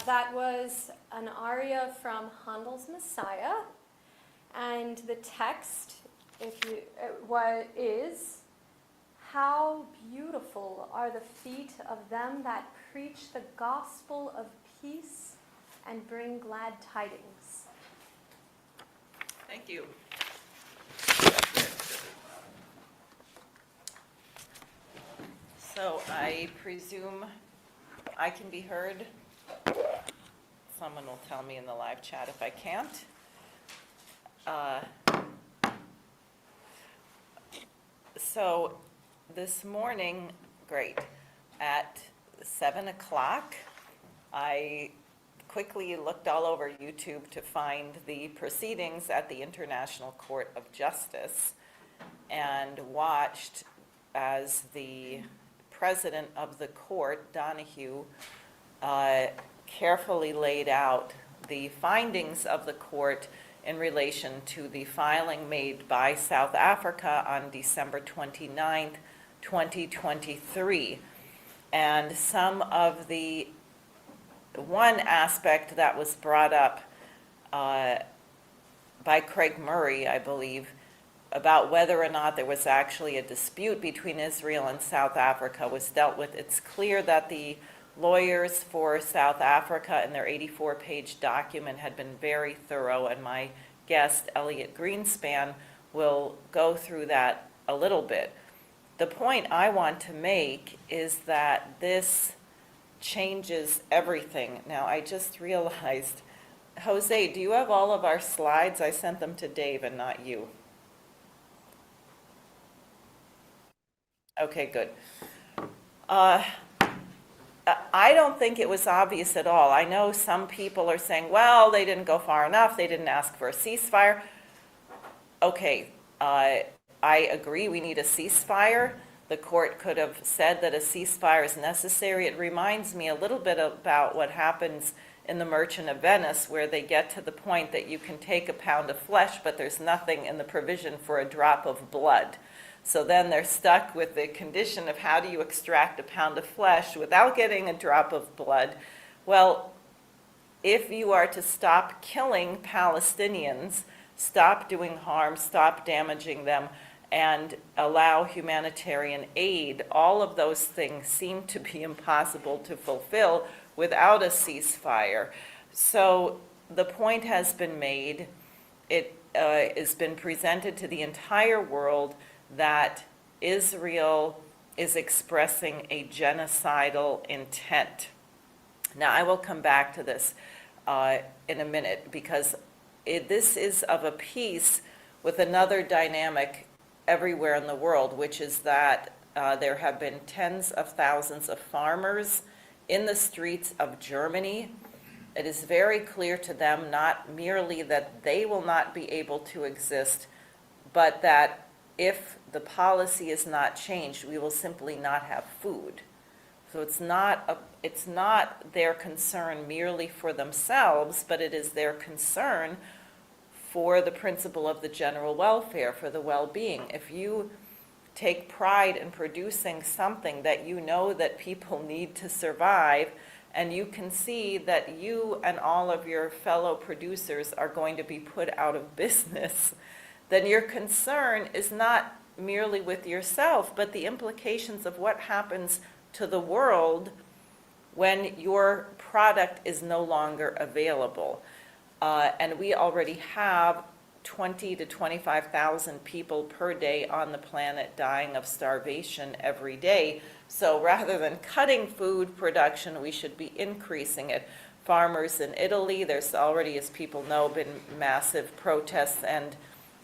That was an aria from Handel's Messiah, and the text, is, "How beautiful are the feet of them that preach the gospel of peace and bring glad tidings." Thank you. So I presume I can be heard. Someone will tell me in the live chat if I can't. So this morning, great, at 7 o'clock, I quickly looked all over YouTube to find the proceedings at the International Court of Justice and watched as the president of the court, Donahue, carefully laid out the findings of the court in relation to the filing made by South Africa on December 29th, 2023. And one aspect that was brought up by Craig Murray, I believe, about whether or not there was actually a dispute between Israel and South Africa was dealt with. It's clear that the lawyers for South Africa in their 84-page document had been very thorough, and my guest, Elliot Greenspan, will go through that a little bit. The point I want to make is that this changes everything. Now, I just realized, Jose, do you have all of our slides? I sent them to Dave and not you. Okay, good. I don't think it was obvious at all. I know some people are saying, well, they didn't go far enough. They didn't ask for a ceasefire. Okay, I agree we need a ceasefire. The court could have said that a ceasefire is necessary. It reminds me a little bit about what happens in The Merchant of Venice, where they get to the point that you can take a pound of flesh, but there's nothing in the provision for a drop of blood. So then they're stuck with the condition of how do you extract a pound of flesh without getting a drop of blood? Well, if you are to stop killing Palestinians, stop doing harm, stop damaging them, and allow humanitarian aid, all of those things seem to be impossible to fulfill without a ceasefire. So the point has been made. It has been presented to the entire world that Israel is expressing a genocidal intent. Now, I will come back to this in a minute, because this is of a piece with another dynamic everywhere in the world, which is that there have been tens of thousands of farmers in the streets of Germany. It is very clear to them not merely that they will not be able to exist, but that if the policy is not changed, we will simply not have food. So it's not their concern merely for themselves, but it is their concern for the principle of the general welfare, for the well-being. If you take pride in producing something that you know that people need to survive, and you can see that you and all of your fellow producers are going to be put out of business, then your concern is not merely with yourself, but the implications of what happens to the world when your product is no longer available. And we already have 20 to 25,000 people per day on the planet dying of starvation every day. So rather than cutting food production, we should be increasing it. Farmers in Italy, there's already, as people know, been massive protests and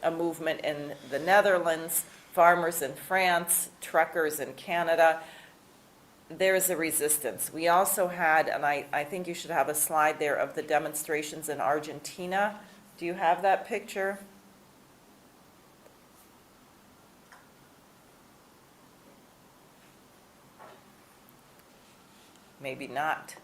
a movement in the Netherlands, farmers in France, truckers in Canada. There's a resistance. We also had, and I think you should have a slide there of the demonstrations in Argentina. Do you have that picture? Maybe not.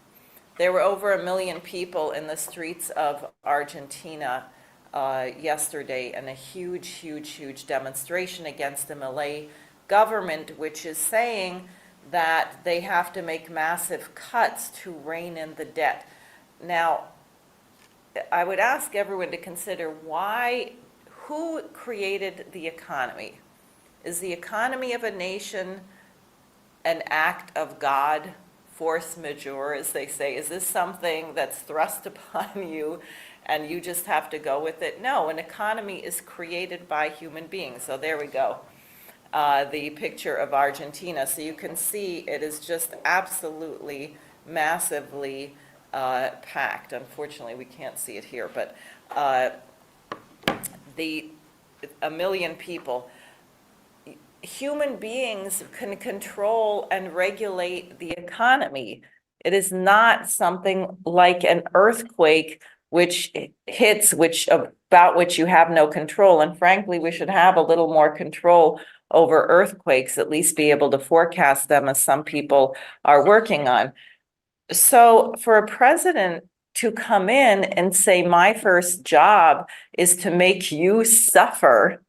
There were over 1 million people in the streets of Argentina yesterday, and a huge demonstration against the Milei government, which is saying that they have to make massive cuts to rein in the debt. Now, I would ask everyone to consider who created the economy? Is the economy of a nation an act of God, force majeure, as they say? Is this something that's thrust upon you and you just have to go with it? No, an economy is created by human beings. So there we go. The picture of Argentina. So you can see it is just absolutely massively packed. Unfortunately, we can't see it here, but a million people. Human beings can control and regulate the economy. It is not something like an earthquake which hits, about which you have no control. And frankly, we should have a little more control over earthquakes, at least be able to forecast them, as some people are working on. So for a president to come in and say, my first job is to make you suffer,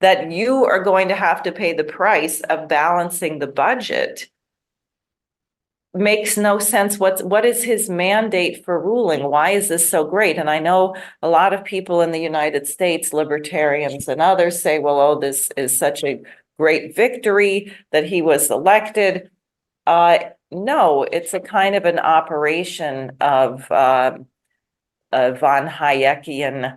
that you are going to have to pay the price of balancing the budget, makes no sense. What is his mandate for ruling? Why is this so great? And I know a lot of people in the United States, libertarians and others, say, well, oh, this is such a great victory that he was elected. No, it's a kind of an operation of von Hayekian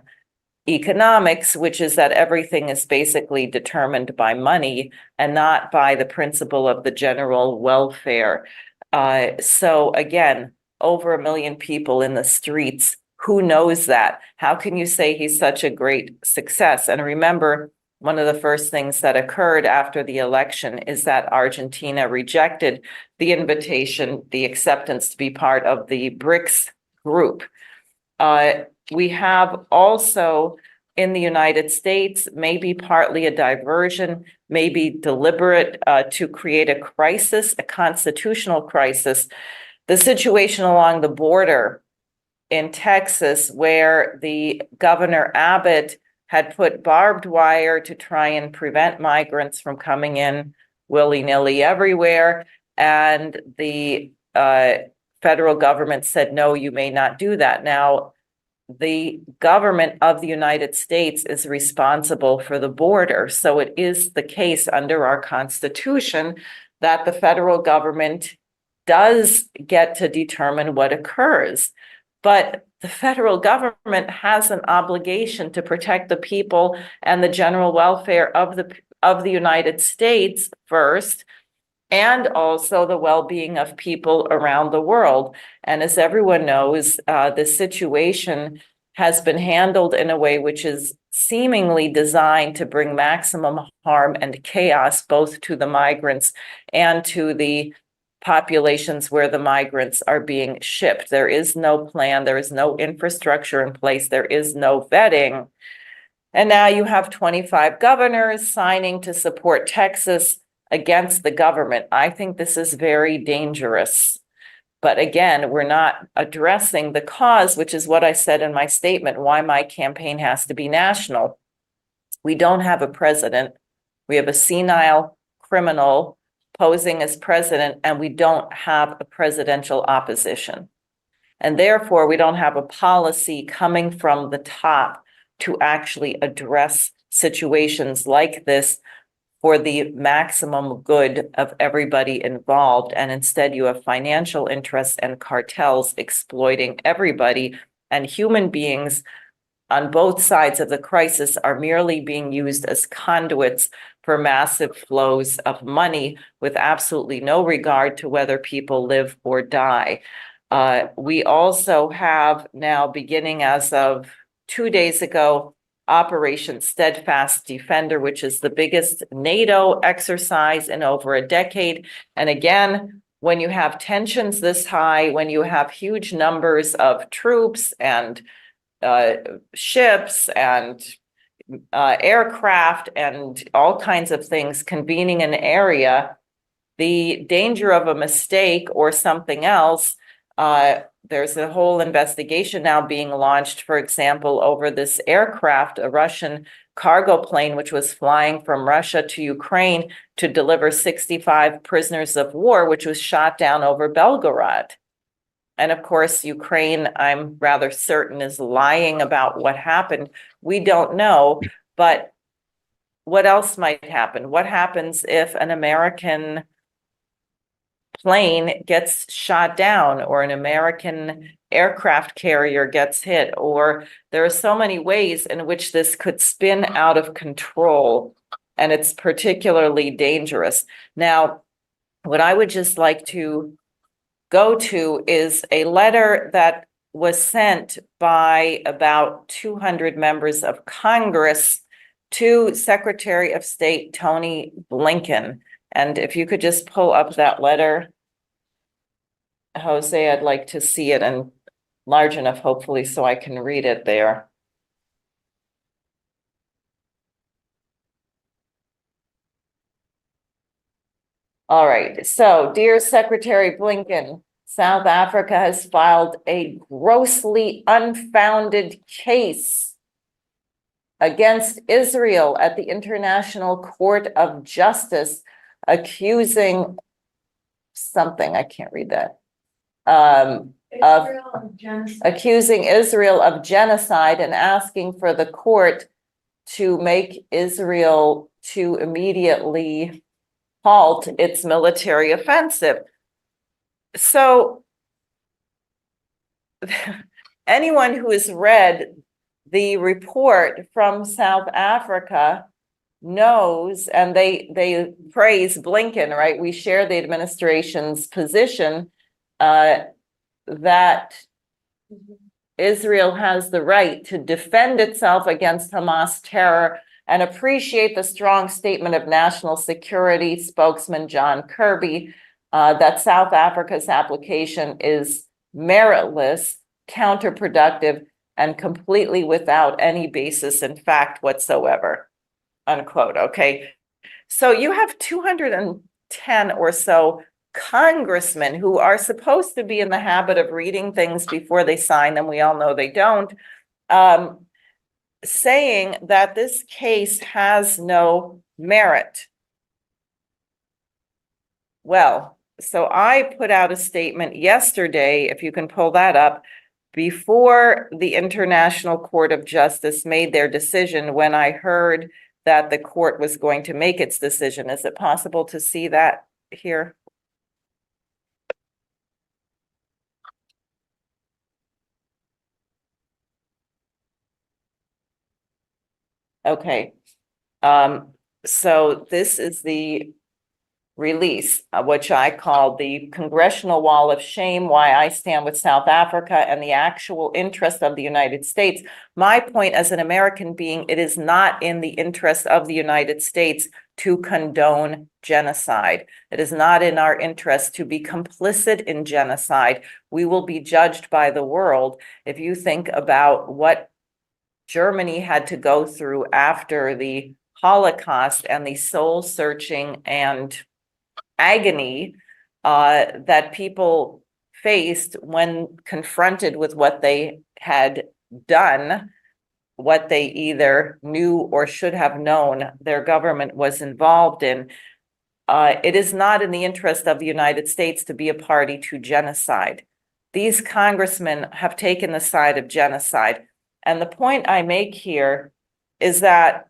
economics, which is that everything is basically determined by money and not by the principle of the general welfare. So again, over 1 million people in the streets. Who knows that? How can you say he's such a great success? And remember, one of the first things that occurred after the election is that Argentina rejected the invitation, the acceptance to be part of the BRICS group. We have also in the United States, maybe partly a diversion, maybe deliberate, to create a crisis, a constitutional crisis, the situation along the border in Texas, where the Governor Abbott had put barbed wire to try and prevent migrants from coming in willy-nilly everywhere. And the federal government said, no, you may not do that. Now, the government of the United States is responsible for the border. So it is the case under our Constitution that the federal government does get to determine what occurs. But the federal government has an obligation to protect the people and the general welfare of the United States first, and also the well-being of people around the world. And as everyone knows, the situation has been handled in a way which is seemingly designed to bring maximum harm and chaos both to the migrants and to the populations where the migrants are being shipped. There is no plan, there is no infrastructure in place, there is no vetting. And now you have 25 governors signing to support Texas against the government. I think this is very dangerous. But again, we're not addressing the cause, which is what I said in my statement, why my campaign has to be national. We don't have a president. We have a senile criminal posing as president, and we don't have a presidential opposition. And therefore, we don't have a policy coming from the top to actually address situations like this for the maximum good of everybody involved. And instead, you have financial interests and cartels exploiting everybody, and human beings on both sides of the crisis are merely being used as conduits for massive flows of money with absolutely no regard to whether people live or die. We also have now, beginning as of 2 days ago, Operation Steadfast Defender, which is the biggest NATO exercise in over a decade. And again, when you have tensions this high, when you have huge numbers of troops and ships and aircraft and all kinds of things convening an area, the danger of a mistake or something else, there's a whole investigation now being launched, for example, over this aircraft, a Russian cargo plane, which was flying from Russia to Ukraine to deliver 65 prisoners of war, which was shot down over Belgorod. And of course, Ukraine, I'm rather certain, is lying about what happened. We don't know, but what else might happen? What happens if an American plane gets shot down or an American aircraft carrier gets hit? Or there are so many ways in which this could spin out of control, and it's particularly dangerous. Now, what I would just like to go to is a letter that was sent by about 200 members of Congress to Secretary of State Tony Blinken. And if you could just pull up that letter, Jose, I'd like to see it and large enough, hopefully, so I can read it there. All right, so dear Secretary Blinken, South Africa has filed a grossly unfounded case against Israel at the International Court of Justice, accusing something, I can't read that, accusing Israel of genocide and asking for the court to make Israel to immediately halt its military offensive. So anyone who has read the report from South Africa knows, and they praise Blinken, right? We share the administration's position that Israel has the right to defend itself against Hamas terror, and appreciate the strong statement of National Security spokesman John Kirby that South Africa's application is meritless, counterproductive, and completely without any basis in fact whatsoever, unquote. Okay, so you have 210 or so congressmen who are supposed to be in the habit of reading things before they sign them. We all know they don't. Saying that this case has no merit. Well, so I put out a statement yesterday, if you can pull that up, before the International Court of Justice made their decision, when I heard that the court was going to make its decision. Is it possible to see that here? Okay. So this is the release, which I call the Congressional Wall of Shame, Why I Stand with South Africa and the Actual Interest of the United States. My point as an American being, it is not in the interest of the United States to condone genocide. It is not in our interest to be complicit in genocide. We will be judged by the world. If you think about what Germany had to go through after the Holocaust and the soul searching and agony that people faced when confronted with what they had done, what they either knew or should have known their government was involved in. It is not in the interest of the United States to be a party to genocide. These congressmen have taken the side of genocide. And the point I make here is that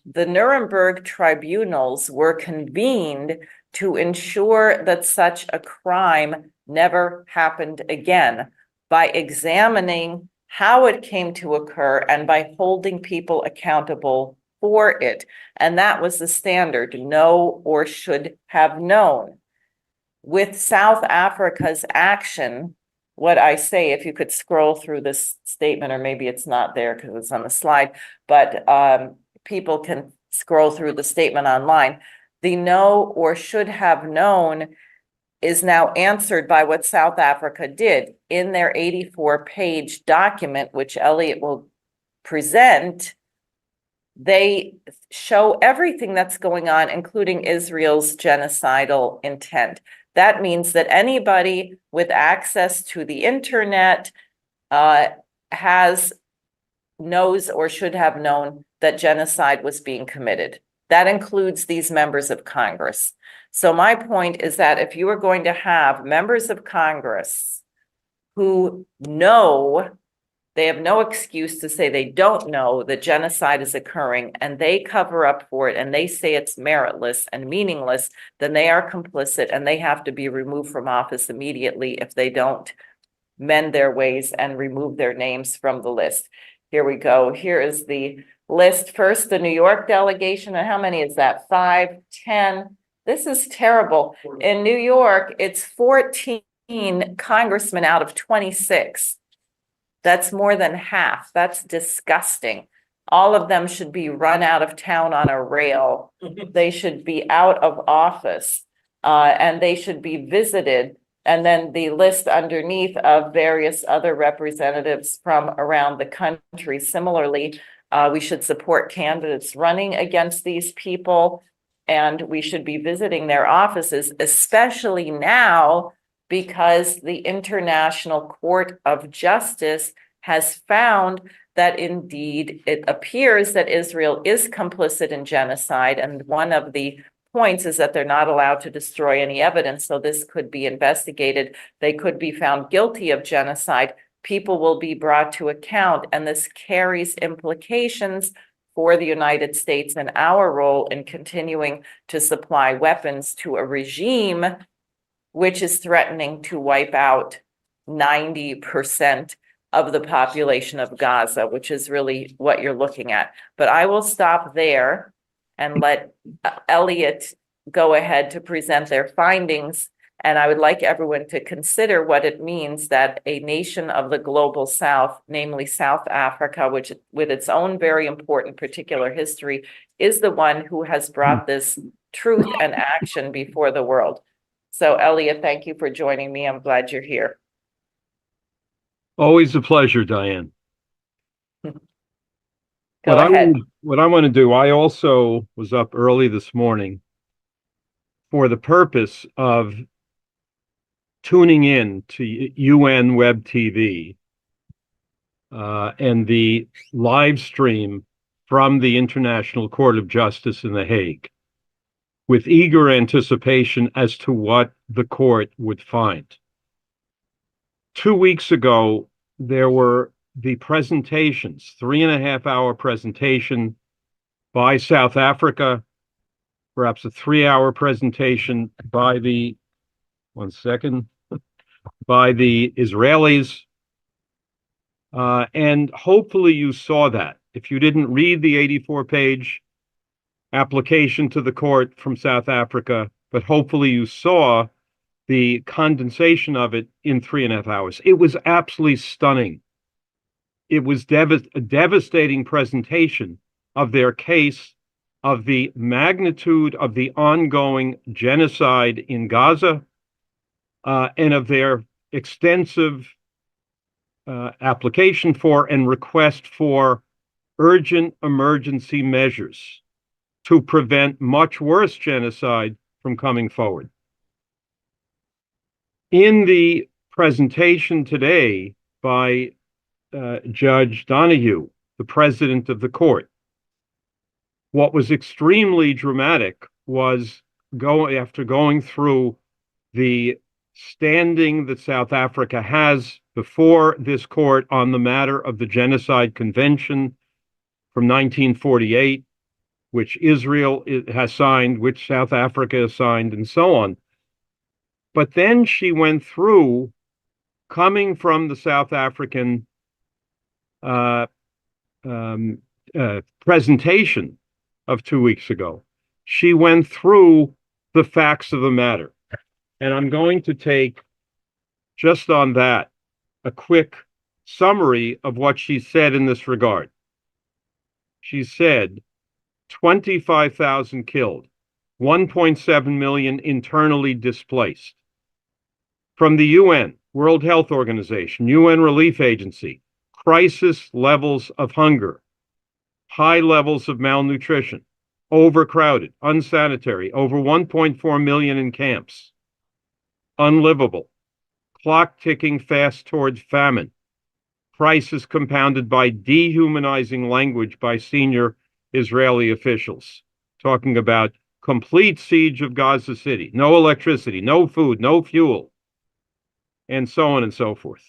the Nuremberg tribunals were convened to ensure that such a crime never happened again, by examining how it came to occur and by holding people accountable for it. And that was the standard: know or should have known. With South Africa's action, what I say, if you could scroll through this statement, or maybe it's not there because it's on the slide, but people can scroll through the statement online. The know or should have known is now answered by what South Africa did in their 84-page document, which Elliot will present. They show everything that's going on, including Israel's genocidal intent. That means that anybody with access to the internet knows or should have known that genocide was being committed. That includes these members of Congress. So my point is that if you are going to have members of Congress who know, they have no excuse to say they don't know that genocide is occurring, and they cover up for it and they say it's meritless and meaningless, then they are complicit and they have to be removed from office immediately if they don't mend their ways and remove their names from the list. Here we go. Here is the list. First, the New York delegation. And how many is that? 5, 10. This is terrible. In New York, it's 14 congressmen out of 26. That's more than half. That's disgusting. All of them should be run out of town on a rail. They should be out of office, and they should be visited. And then the list underneath of various other representatives from around the country. Similarly, we should support candidates running against these people, and we should be visiting their offices, especially now because the International Court of Justice has found that indeed it appears that Israel is complicit in genocide. And one of the points is that they're not allowed to destroy any evidence. So this could be investigated. They could be found guilty of genocide. People will be brought to account. And this carries implications for the United States and our role in continuing to supply weapons to a regime which is threatening to wipe out 90% of the population of Gaza, which is really what you're looking at. But I will stop there and let Elliot go ahead to present their findings. And I would like everyone to consider what it means that a nation of the global South, namely South Africa, which with its own very important particular history, is the one who has brought this truth and action before the world. So Elliot, thank you for joining me. I'm glad you're here. Always a pleasure, Diane. Go ahead. What I want to do, I also was up early this morning for the purpose of tuning in to UN Web TV and the live stream from the International Court of Justice in The Hague, with eager anticipation as to what the court would find. 2 weeks ago, there were the presentations, 3.5-hour presentation by South Africa, perhaps a 3-hour presentation by the, by the Israelis. And hopefully you saw that. If you didn't read the 84-page application to the court from South Africa, but hopefully you saw the condensation of it in 3.5 hours. It was absolutely stunning. It was a devastating presentation of their case, of the magnitude of the ongoing genocide in Gaza, and of their extensive application for and request for urgent emergency measures to prevent much worse genocide from coming forward. In the presentation today by Judge Donahue, the president of the court, what was extremely dramatic was after going through the standing that South Africa has before this court on the matter of the Genocide Convention from 1948, which Israel has signed, which South Africa has signed, and so on. But then she went through, coming from the South African presentation of 2 weeks ago, she went through the facts of the matter. And I'm going to take, just on that, a quick summary of what she said in this regard. She said, 25,000 killed, 1.7 million internally displaced. From the UN, World Health Organization, UN Relief Agency, crisis levels of hunger, high levels of malnutrition, overcrowded, unsanitary, over 1.4 million in camps, unlivable, clock ticking fast towards famine, crisis compounded by dehumanizing language by senior Israeli officials, talking about complete siege of Gaza City, no electricity, no food, no fuel, and so on and so forth.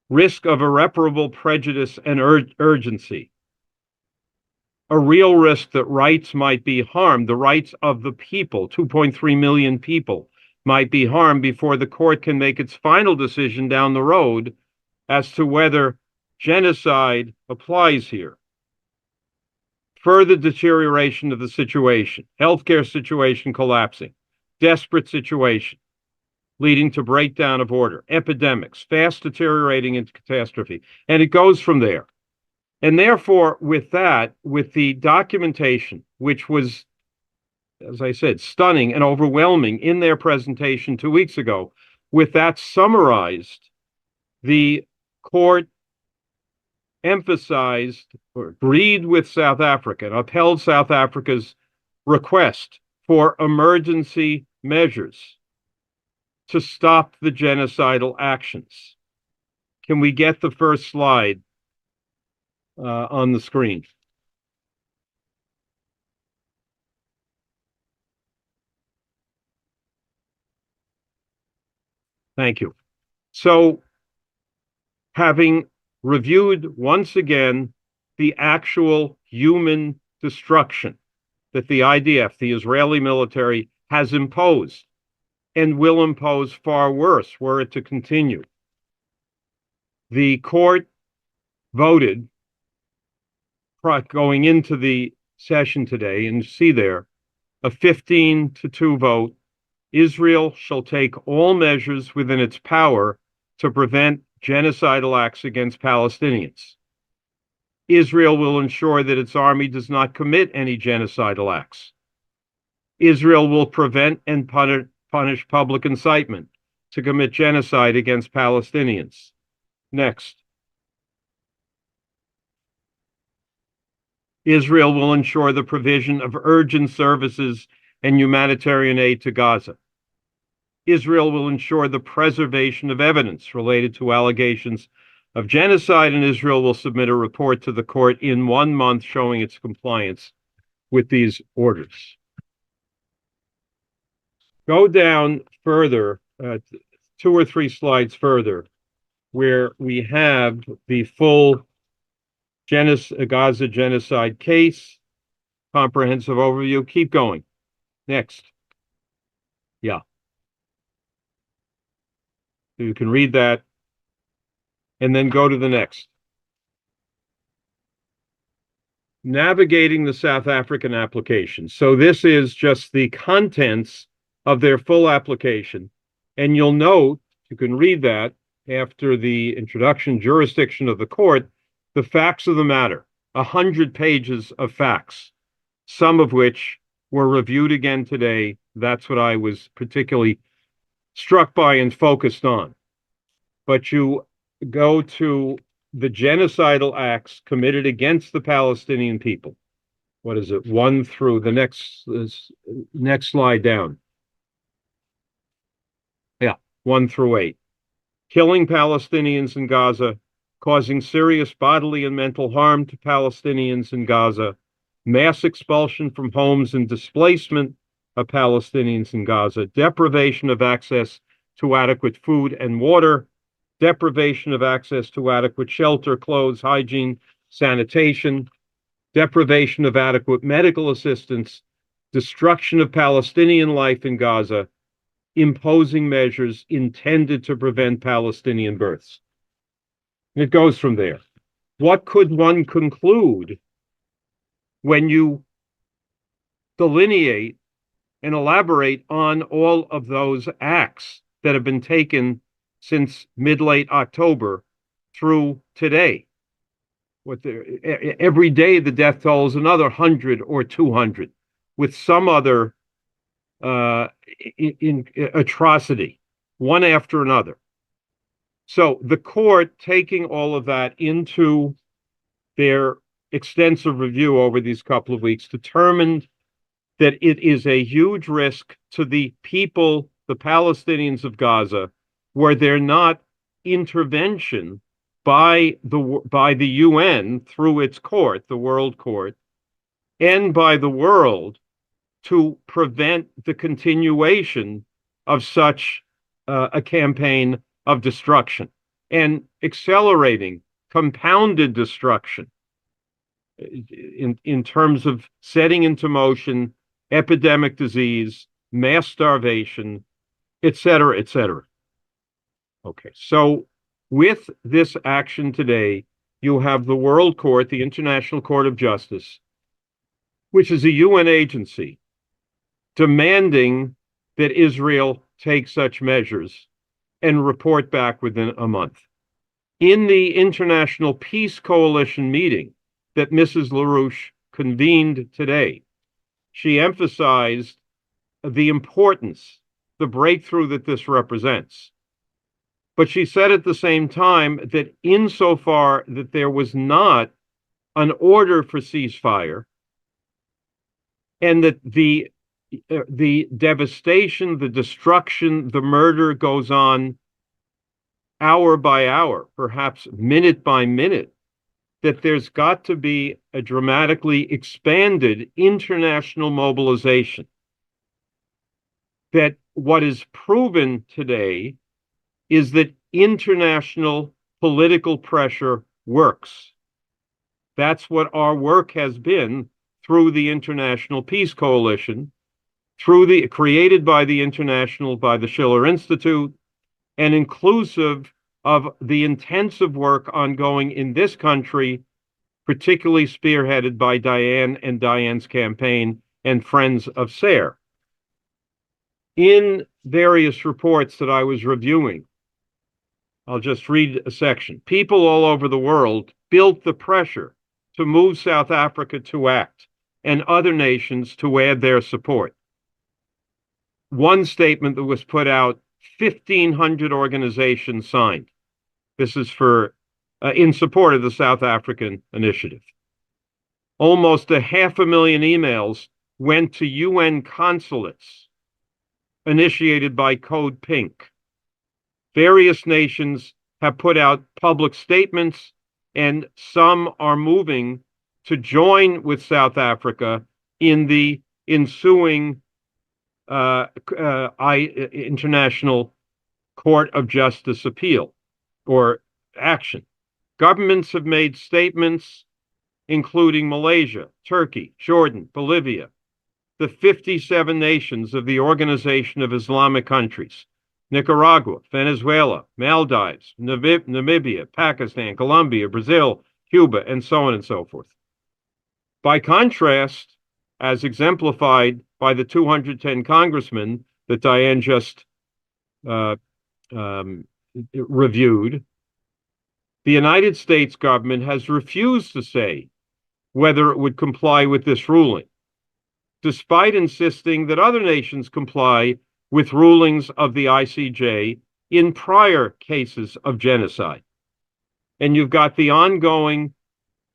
risk of irreparable prejudice and urgency, a real risk that rights might be harmed, the rights of the people, 2.3 million people, might be harmed before the court can make its final decision down the road as to whether genocide applies here. Further deterioration of the situation, healthcare situation collapsing, desperate situation, leading to breakdown of order, epidemics, fast deteriorating into catastrophe. And it goes from there. And therefore, with that, with the documentation, which was, as I said, stunning and overwhelming in their presentation 2 weeks ago, with that summarized, the court emphasized or agreed with South Africa and upheld South Africa's request for emergency measures to stop the genocidal actions. Can we get the first slide on the screen? Thank you. So, having reviewed once again the actual human destruction that the IDF, the Israeli military, has imposed and will impose far worse were it to continue, the court voted going into the session today, and see there, a 15-2 vote. Israel shall take all measures within its power to prevent genocidal acts against Palestinians. Israel will ensure that its army does not commit any genocidal acts. Israel will prevent and punish public incitement to commit genocide against Palestinians. Next. Israel will ensure the provision of urgent services and humanitarian aid to Gaza. Israel will ensure the preservation of evidence related to allegations of genocide, and Israel will submit a report to the court in 1 month showing its compliance with these orders. Go down further, 2 or 3 slides further, where we have the full Gaza genocide case, comprehensive overview. Keep going. Next. Yeah. You can read that and then go to the next. Navigating the South African application. So this is just the contents of their full application. And you'll note, you can read that after the introduction, jurisdiction of the court, the facts of the matter, 100 pages of facts, some of which were reviewed again today. That's what I was particularly struck by and focused on. But you go to the genocidal acts committed against the Palestinian people. What is it? 1 through the next slide down. Yeah, 1 through 8. Killing Palestinians in Gaza, causing serious bodily and mental harm to Palestinians in Gaza, mass expulsion from homes and displacement of Palestinians in Gaza, deprivation of access to adequate food and water, deprivation of access to adequate shelter, clothes, hygiene, sanitation, deprivation of adequate medical assistance, destruction of Palestinian life in Gaza, imposing measures intended to prevent Palestinian births. It goes from there. What could one conclude when you delineate and elaborate on all of those acts that have been taken since mid-late October through today? Every day the death toll is another 100 or 200, with some other atrocity, one after another. So the court, taking all of that into their extensive review over these couple of weeks, determined that it is a huge risk to the people, the Palestinians of Gaza, were there not intervention by the UN through its court, the World Court, and by the world to prevent the continuation of such a campaign of destruction. and accelerating compounded destruction in terms of setting into motion epidemic disease, mass starvation, et cetera, et cetera. Okay, so with this action today, you have the World Court, the International Court of Justice, which is a UN agency, demanding that Israel take such measures and report back within a month. In the International Peace Coalition meeting that Mrs. LaRouche convened today, she emphasized the importance, the breakthrough that this represents. But she said at the same time that insofar that there was not an order for ceasefire, and that the devastation, the destruction, the murder goes on hour by hour, perhaps minute by minute, that there's got to be a dramatically expanded international mobilization. That what is proven today is that international political pressure works. That's what our work has been through the International Peace Coalition, created by the Schiller Institute, and inclusive of the intensive work ongoing in this country, particularly spearheaded by Diane and Diane's campaign and Friends of SARE. In various reports that I was reviewing, I'll just read a section. People all over the world built the pressure to move South Africa to act and other nations to add their support. One statement that was put out, 1,500 organizations signed. This is in support of the South African initiative. Almost 500,000 emails went to UN consulates initiated by Code Pink. Various nations have put out public statements, and some are moving to join with South Africa in the ensuing International Court of Justice appeal or action. Governments have made statements, including Malaysia, Turkey, Jordan, Bolivia, the 57 nations of the Organization of Islamic Countries, Nicaragua, Venezuela, Maldives, Namibia, Pakistan, Colombia, Brazil, Cuba, and so on and so forth. By contrast, as exemplified by the 210 congressmen that Diane just reviewed, the United States government has refused to say whether it would comply with this ruling, despite insisting that other nations comply with rulings of the ICJ in prior cases of genocide. And you've got the ongoing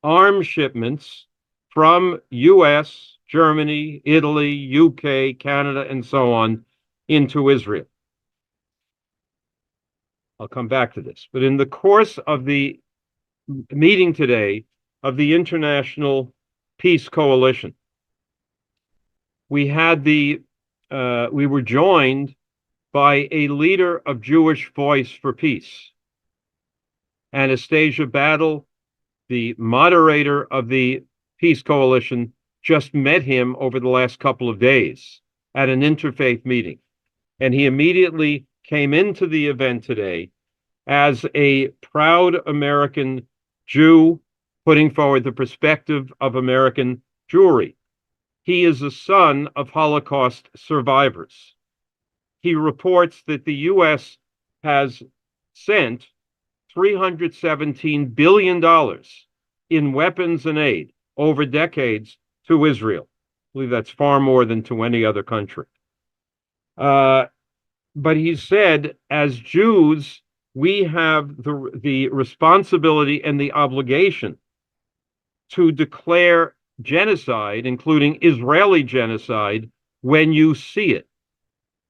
arms shipments from US, Germany, Italy, UK, Canada, and so on into Israel. I'll come back to this. But in the course of the meeting today of the International Peace Coalition, we were joined by a leader of Jewish Voice for Peace. Anastasia Battle, the moderator of the Peace Coalition, just met him over the last couple of days at an interfaith meeting. And he immediately came into the event today as a proud American Jew, putting forward the perspective of American Jewry. He is a son of Holocaust survivors. He reports that the U.S. has sent $317 billion in weapons and aid over decades to Israel. I believe that's far more than to any other country. But he said, as Jews, we have the responsibility and the obligation to declare genocide, including Israeli genocide, when you see it.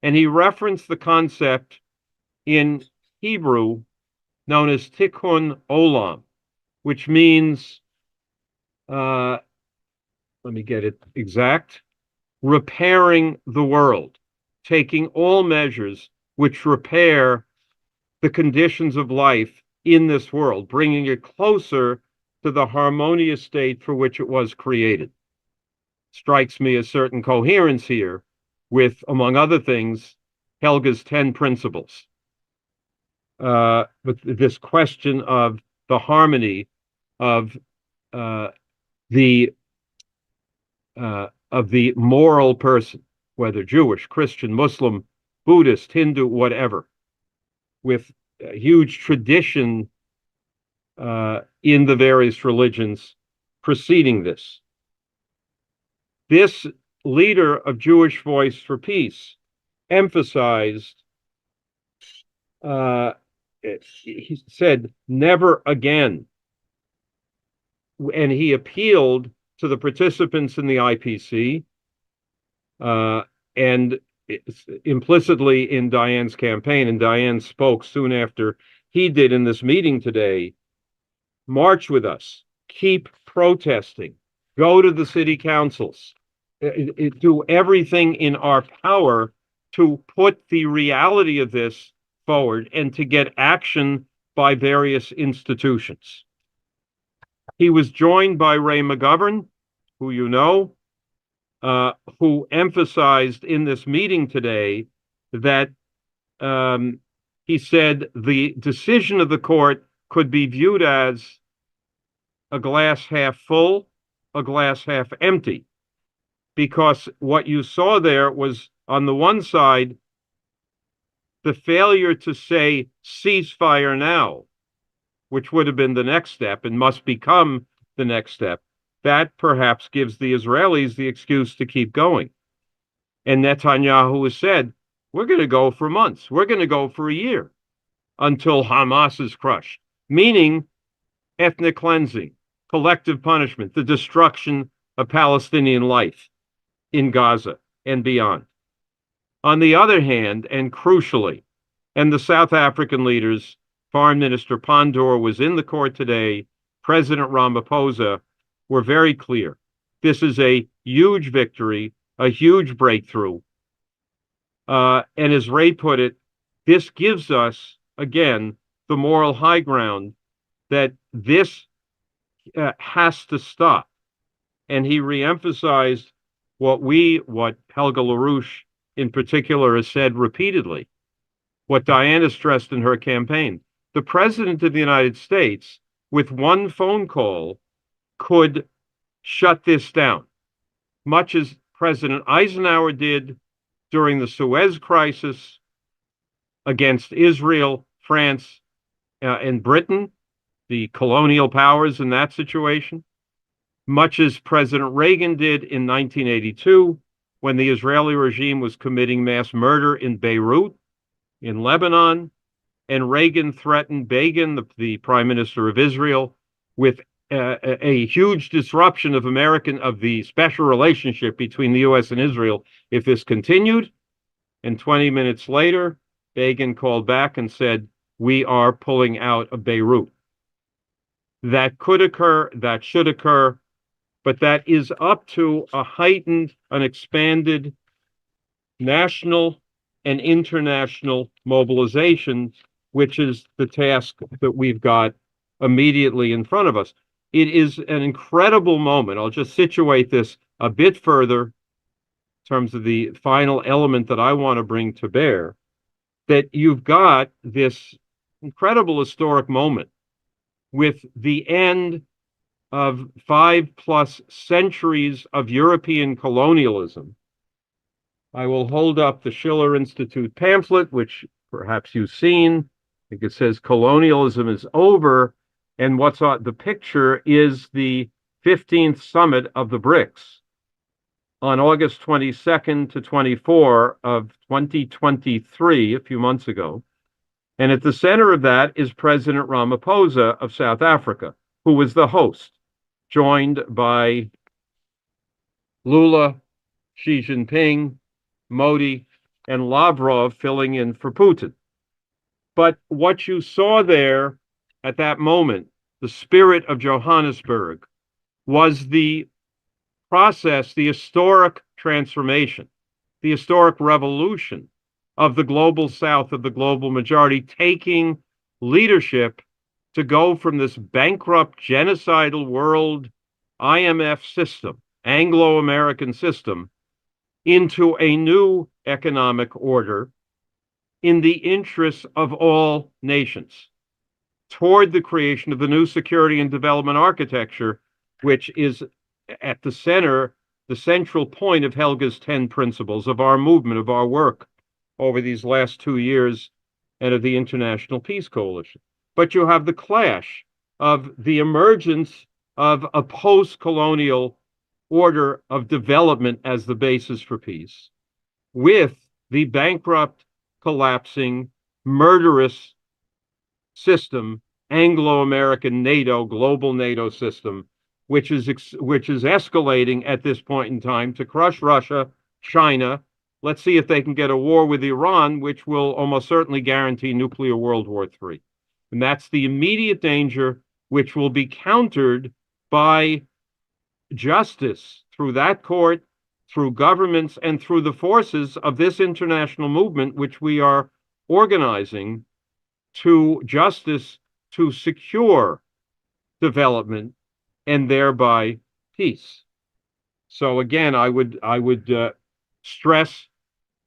And he referenced the concept in Hebrew known as tikkun olam, which means, let me get it exact, repairing the world, taking all measures which repair the conditions of life in this world, bringing it closer to the harmonious state for which it was created. Strikes me a certain coherence here with, among other things, Helga's 10 principles. But this question of the harmony of the moral person, whether Jewish, Christian, Muslim, Buddhist, Hindu, whatever, with a huge tradition in the various religions preceding this. This leader of Jewish Voice for Peace emphasized, he said, never again. And he appealed to the participants in the IPC and implicitly in Diane's campaign. And Diane spoke soon after he did in this meeting today. March with us, keep protesting, go to the city councils, do everything in our power to put the reality of this forward and to get action by various institutions. He was joined by Ray McGovern, who you know, who emphasized in this meeting today that he said the decision of the court could be viewed as a glass half full, a glass half empty, because what you saw there was, on the one side, the failure to say ceasefire now, which would have been the next step and must become the next step. That perhaps gives the Israelis the excuse to keep going. And Netanyahu has said, we're going to go for months. We're going to go for a year until Hamas is crushed, meaning ethnic cleansing, collective punishment, the destruction of Palestinian life in Gaza and beyond. On the other hand, and crucially, and the South African leaders, Foreign Minister Pandor was in the court today, President Ramaphosa, were very clear. This is a huge victory, a huge breakthrough. And as Ray put it, this gives us, again, the moral high ground that this has to stop. And he reemphasized what Helga LaRouche in particular has said repeatedly, what Diana stressed in her campaign. The President of the United States, with one phone call, could shut this down, much as President Eisenhower did during the Suez Crisis against Israel, France, and Britain, the colonial powers in that situation, much as President Reagan did in 1982 when the Israeli regime was committing mass murder in Beirut, in Lebanon, and Reagan threatened Begin, the Prime Minister of Israel, with a huge disruption of the special relationship between the U.S. and Israel if this continued. And 20 minutes later, Begin called back and said, we are pulling out of Beirut. That could occur, that should occur, but that is up to an expanded national and international mobilization, which is the task that we've got immediately in front of us. It is an incredible moment. I'll just situate this a bit further in terms of the final element that I want to bring to bear, that you've got this incredible historic moment with the end of 5+ centuries of European colonialism. I will hold up the Schiller Institute pamphlet, which perhaps you've seen. I think it says colonialism is over. And what's on the picture is the 15th summit of the BRICS on August 22nd to 24 of 2023, a few months ago. And at the center of that is President Ramaphosa of South Africa, who was the host, joined by Lula, Xi Jinping, Modi, and Lavrov filling in for Putin. But what you saw there at that moment, the spirit of Johannesburg, was the process, the historic transformation, the historic revolution of the global South, of the global majority, taking leadership to go from this bankrupt, genocidal world IMF system, Anglo-American system, into a new economic order in the interests of all nations, toward the creation of the new security and development architecture, which is at the center, the central point of Helga's 10 principles, of our movement, of our work over these last 2 years, and of the International Peace Coalition. But you have the clash of the emergence of a post-colonial order of development as the basis for peace, with the bankrupt, collapsing, murderous system, Anglo-American NATO, global NATO system, which is escalating at this point in time to crush Russia, China. Let's see if they can get a war with Iran, which will almost certainly guarantee nuclear World War III. And that's the immediate danger, which will be countered by justice through that court, through governments, and through the forces of this international movement, which we are organizing to justice to secure development and thereby peace. So again, I would stress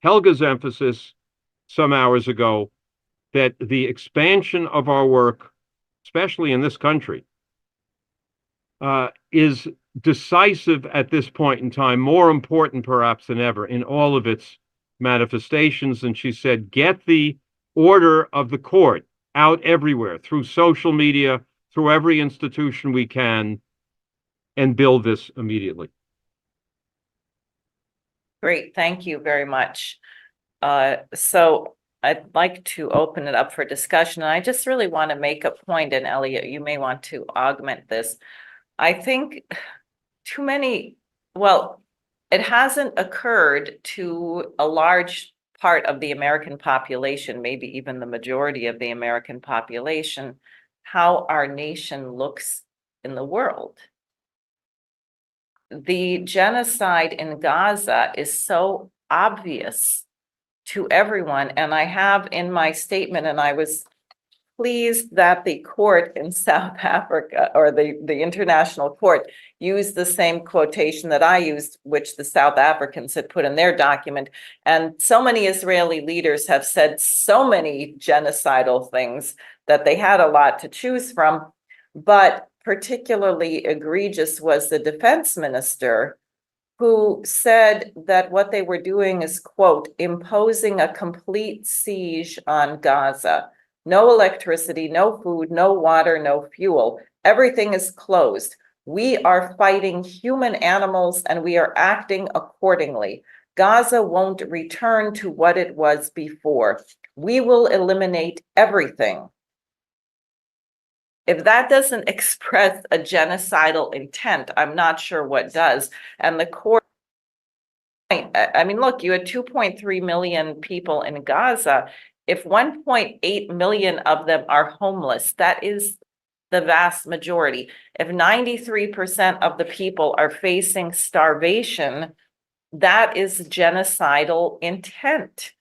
Helga's emphasis some hours ago that the expansion of our work, especially in this country, is decisive at this point in time, more important perhaps than ever in all of its manifestations. And she said, get the order of the court out everywhere, through social media, through every institution we can, and build this immediately. Great, thank you very much. So I'd like to open it up for discussion, and I just really want to make a point, and Elliot, you may want to augment this. I think it hasn't occurred to a large part of the American population, maybe even the majority of the American population, how our nation looks in the world. The genocide in Gaza is so obvious to everyone, and I have in my statement, and I was pleased that the court in South Africa, or the international court, used the same quotation that I used, which the South Africans had put in their document. And so many Israeli leaders have said so many genocidal things that they had a lot to choose from. But particularly egregious was the defense minister, who said that what they were doing is, quote, imposing a complete siege on Gaza. No electricity, no food, no water, no fuel. Everything is closed. We are fighting human animals and we are acting accordingly. Gaza won't return to what it was before. We will eliminate everything. If that doesn't express a genocidal intent, I'm not sure what does. And the court, I mean, look, you had 2.3 million people in Gaza. If 1.8 million of them are homeless, that is the vast majority. If 93% of the people are facing starvation, that is genocidal intent.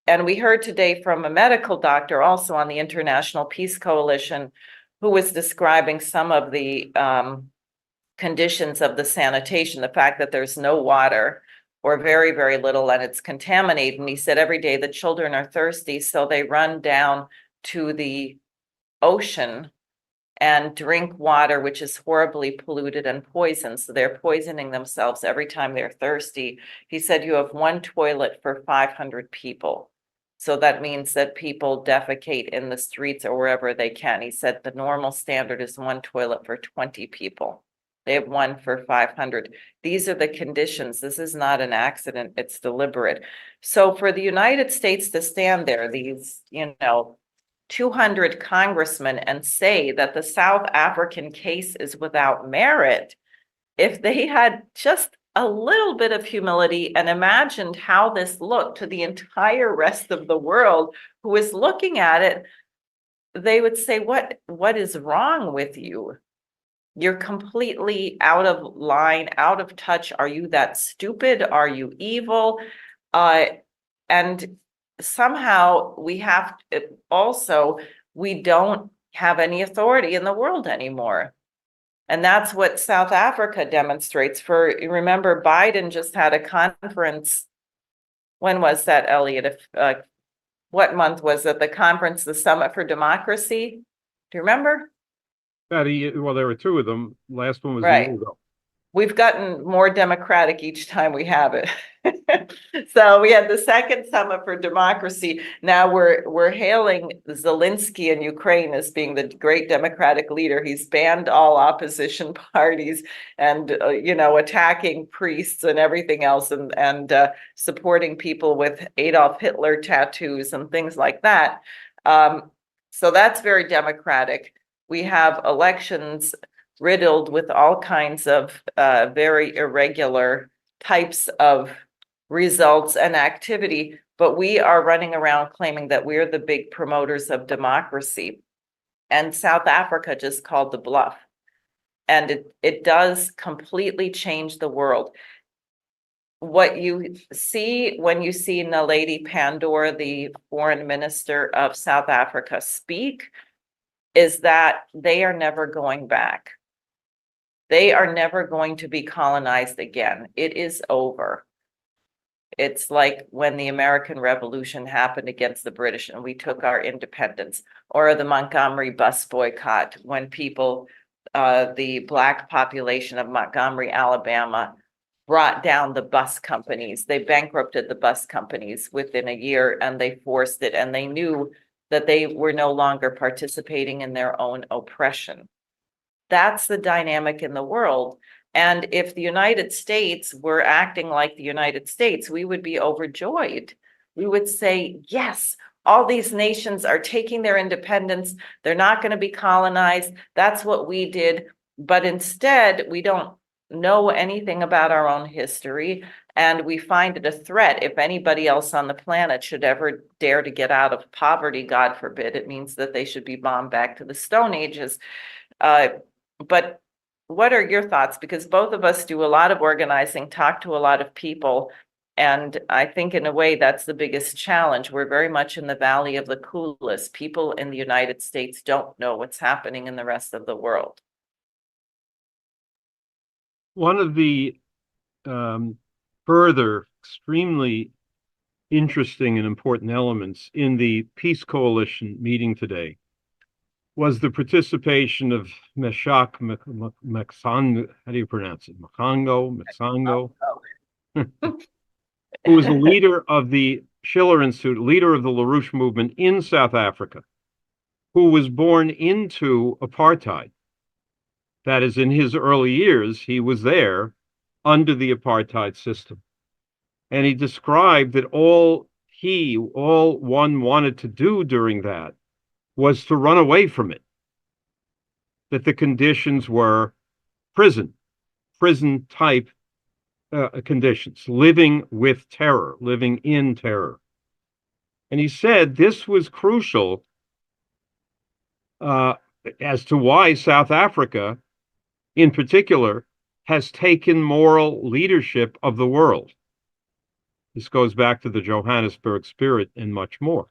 And we heard today from a medical doctor also on the International Peace Coalition, who was describing some of the conditions of the sanitation, the fact that there's no water or very, very little, and it's contaminated. And he said every day the children are thirsty, so they run down to the ocean and drink water, which is horribly polluted and poisoned. So they're poisoning themselves every time they're thirsty. He said you have one toilet for 500 people. So that means that people defecate in the streets or wherever they can. He said the normal standard is one toilet for 20 people. They have one for 500. These are the conditions. This is not an accident, it's deliberate. So for the United States to stand there, these, 200 congressmen, and say that the South African case is without merit, if they had just a little bit of humility and imagined how this looked to the entire rest of the world who is looking at it, they would say, what is wrong with you? You're completely out of line, out of touch. Are you that stupid? Are you evil? And somehow we have to also, we don't have any authority in the world anymore. And that's what South Africa demonstrates. Remember, Biden just had a conference. When was that, Elliot? What month was it? The conference, the Summit for Democracy? Do you remember? Well, there were two of them. Last one was a Right. year ago. We've gotten more democratic each time we have it. So we had the second Summit for Democracy. Now we're hailing Zelensky in Ukraine as being the great democratic leader. He's banned all opposition parties and attacking priests and everything else, and supporting people with Adolf Hitler tattoos and things like that. So that's very democratic. We have elections riddled with all kinds of very irregular types of results and activity, but we are running around claiming that we're the big promoters of democracy. And South Africa just called the bluff. And it does completely change the world. What you see when you see Naledi Pandor, the foreign minister of South Africa, speak, is that they are never going back. They are never going to be colonized again. It is over. It's like when the American Revolution happened against the British and we took our independence, or the Montgomery bus boycott when people, the Black population of Montgomery, Alabama, brought down the bus companies. They bankrupted the bus companies within a year, and they forced it, and they knew that they were no longer participating in their own oppression. That's the dynamic in the world. And if the United States were acting like the United States, we would be overjoyed. We would say, yes, all these nations are taking their independence. They're not going to be colonized. That's what we did. But instead, we don't know anything about our own history. And we find it a threat. If anybody else on the planet should ever dare to get out of poverty, God forbid, it means that they should be bombed back to the Stone Ages. But what are your thoughts? Because both of us do a lot of organizing, talk to a lot of people, and I think in a way that's the biggest challenge. We're very much in the valley of the coolest. People in the United States don't know what's happening in the rest of the world. One of the further extremely interesting and important elements in the Peace Coalition meeting today was the participation of Meshach Mxango, how do you pronounce it? Mxango, who was a leader of the Schiller Institute, leader of the LaRouche movement in South Africa, who was born into apartheid. That is, in his early years, he was there under the apartheid system. And he described that all one wanted to do during that was to run away from it. That the conditions were prison type conditions, living with terror, living in terror. And he said this was crucial as to why South Africa, in particular, has taken moral leadership of the world. This goes back to the Johannesburg spirit and much more.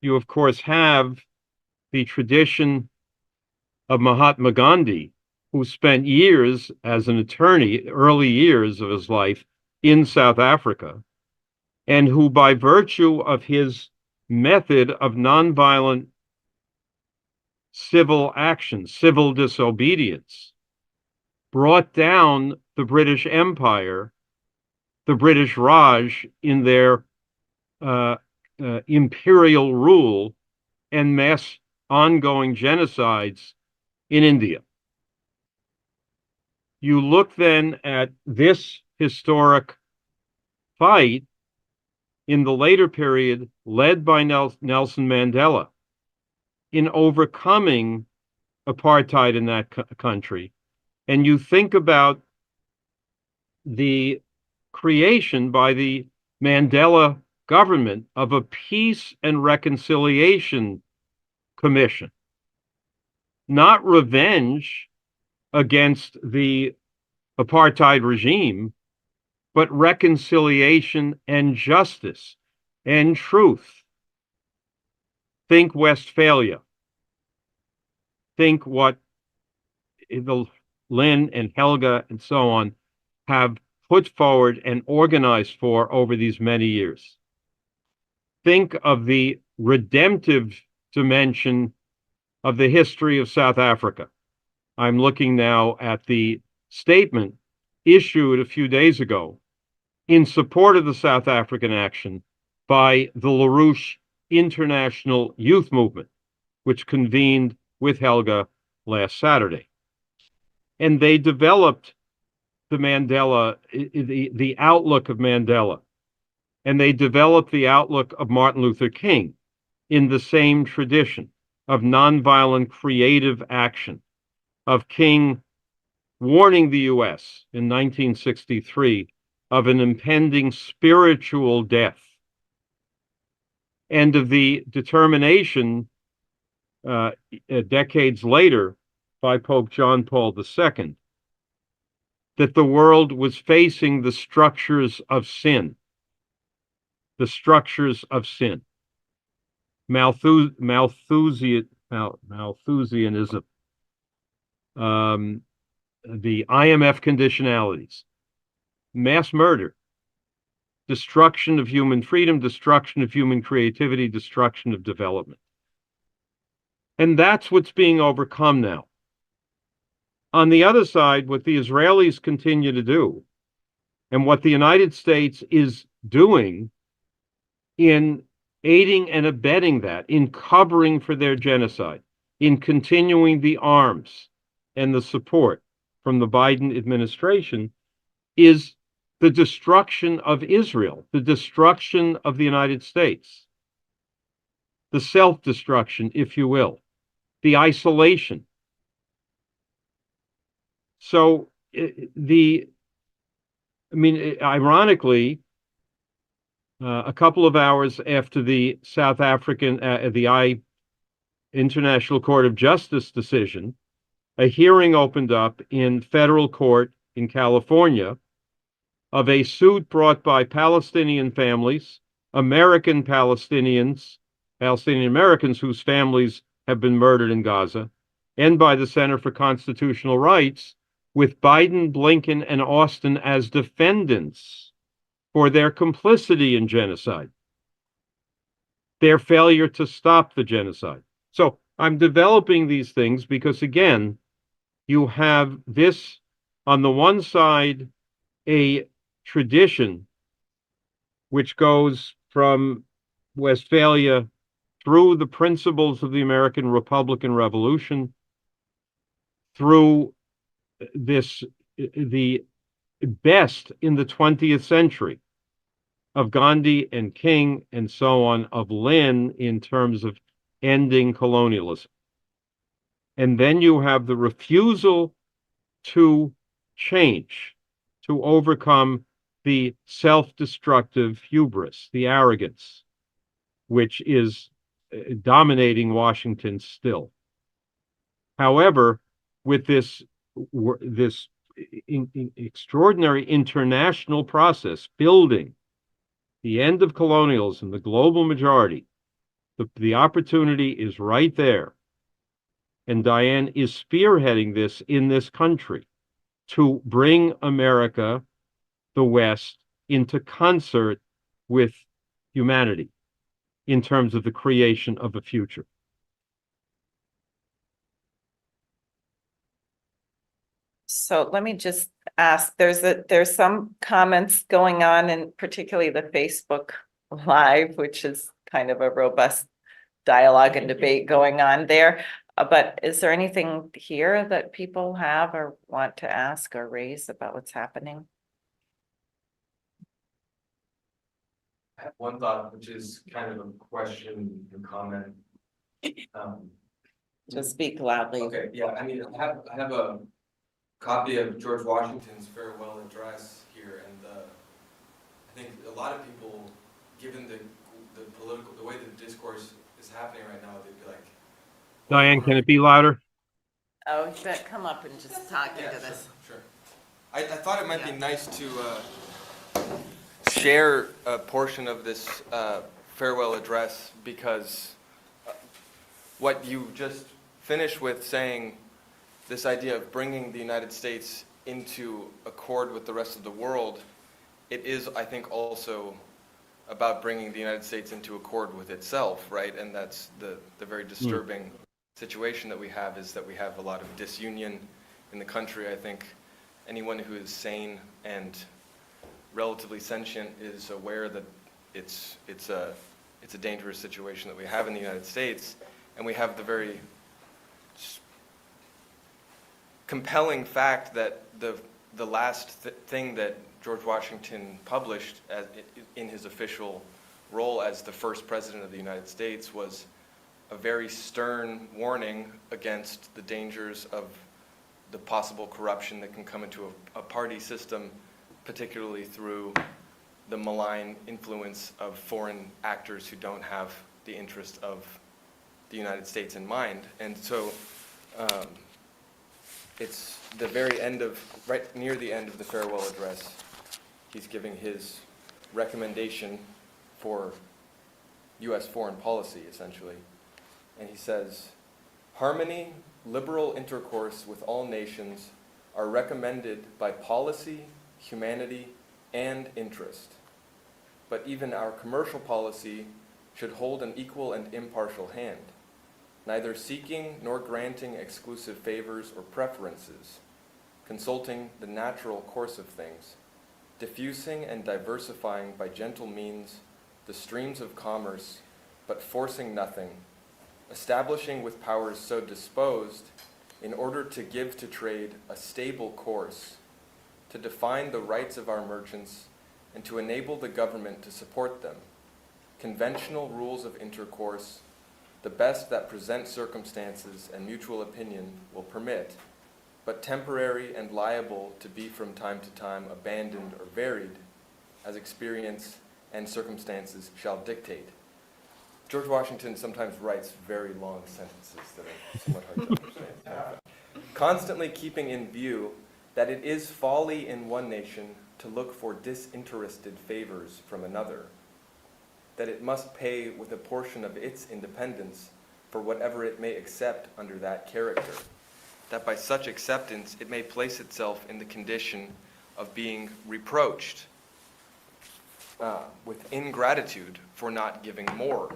You, of course, have the tradition of Mahatma Gandhi, who spent years as an attorney, early years of his life in South Africa, and who, by virtue of his method of nonviolent civil action, civil disobedience, brought down the British Empire, the British Raj, in their imperial rule and mass ongoing genocides in India. You look then at this historic fight in the later period led by Nelson Mandela in overcoming apartheid in that country. And you think about the creation by the Mandela government of a peace and reconciliation commission, not revenge against the apartheid regime, but reconciliation and justice and truth. Think Westphalia, think what the Lynn and Helga and so on have put forward and organized for over these many years. Think of the redemptive dimension of the history of South Africa. I'm looking now at the statement issued a few days ago in support of the South African action by the LaRouche International Youth Movement, which convened with Helga last Saturday. And they developed the Mandela, the outlook of Mandela, and they developed the outlook of Martin Luther King in the same tradition of nonviolent creative action, of King warning the U.S. in 1963 of an impending spiritual death, and of the determination decades later by Pope John Paul II that the world was facing the structures of sin, Malthusianism, the IMF conditionalities, mass murder, destruction of human freedom, destruction of human creativity, destruction of development. And that's what's being overcome now. On the other side, what the Israelis continue to do, and what the United States is doing in aiding and abetting that, in covering for their genocide, in continuing the arms and the support from the Biden administration, is the destruction of Israel, the destruction of the United States, the self-destruction, if you will, the isolation. So ironically, a couple of hours after the South African, the International Court of Justice decision, a hearing opened up in federal court in California of a suit brought by Palestinian families, American Palestinians, Palestinian Americans whose families have been murdered in Gaza, and by the Center for Constitutional Rights, with Biden, Blinken, and Austin as defendants for their complicity in genocide, their failure to stop the genocide. So I'm developing these things because, again, you have this, on the one side, a tradition which goes from Westphalia through the principles of the American Republican Revolution, through the best in the 20th century of Gandhi and King and so on, of Lynn in terms of ending colonialism. And then you have the refusal to change, to overcome the self-destructive hubris, the arrogance, which is dominating Washington still. However, with this extraordinary international process building the end of colonialism, the global majority, the opportunity is right there. And Diane is spearheading this in this country to bring America, the West, into concert with humanity in terms of the creation of a future. So let me just ask, there's some comments going on, and particularly the Facebook Live, which is kind of a robust dialogue and debate going on there. But is there anything here that people have or want to ask or raise about what's happening? I have one thought, which is kind of a question and comment. Just speak loudly. Okay, yeah, I mean, I have a copy of George Washington's farewell address here, and I think a lot of people, given the way the discourse is happening right now, they'd be like, Diane, can it be louder? Oh, you better come up and just talk into this. Sure. I thought it might be nice to share a portion of this farewell address, because what you just finish with saying this idea of bringing the United States into accord with the rest of the world, it is, I think, also about bringing the United States into accord with itself, right? And that's the very disturbing situation that we have, is that we have a lot of disunion in the country. I think anyone who is sane and relatively sentient is aware that it's a dangerous situation that we have in the United States, and we have the very compelling fact that the last thing that George Washington published in his official role as the first president of the United States was a very stern warning against the dangers of the possible corruption that can come into a party system, particularly through the malign influence of foreign actors who don't have the interest of the United States in mind. And so it's the very end of, right near the end of the farewell address, he's giving his recommendation for U.S. foreign policy, essentially. And he says, harmony, liberal intercourse with all nations are recommended by policy, humanity, and interest. But even our commercial policy should hold an equal and impartial hand, neither seeking nor granting exclusive favors or preferences, consulting the natural course of things, diffusing and diversifying by gentle means the streams of commerce, but forcing nothing, establishing with powers so disposed in order to give to trade a stable course, to define the rights of our merchants, and to enable the government to support them, conventional rules of intercourse, the best that present circumstances and mutual opinion will permit, but temporary and liable to be from time to time abandoned or varied, as experience and circumstances shall dictate. George Washington sometimes writes very long sentences that are somewhat hard to understand. Constantly keeping in view that it is folly in one nation to look for disinterested favors from another, that it must pay with a portion of its independence for whatever it may accept under that character, that by such acceptance it may place itself in the condition of being reproached with ingratitude for not giving more.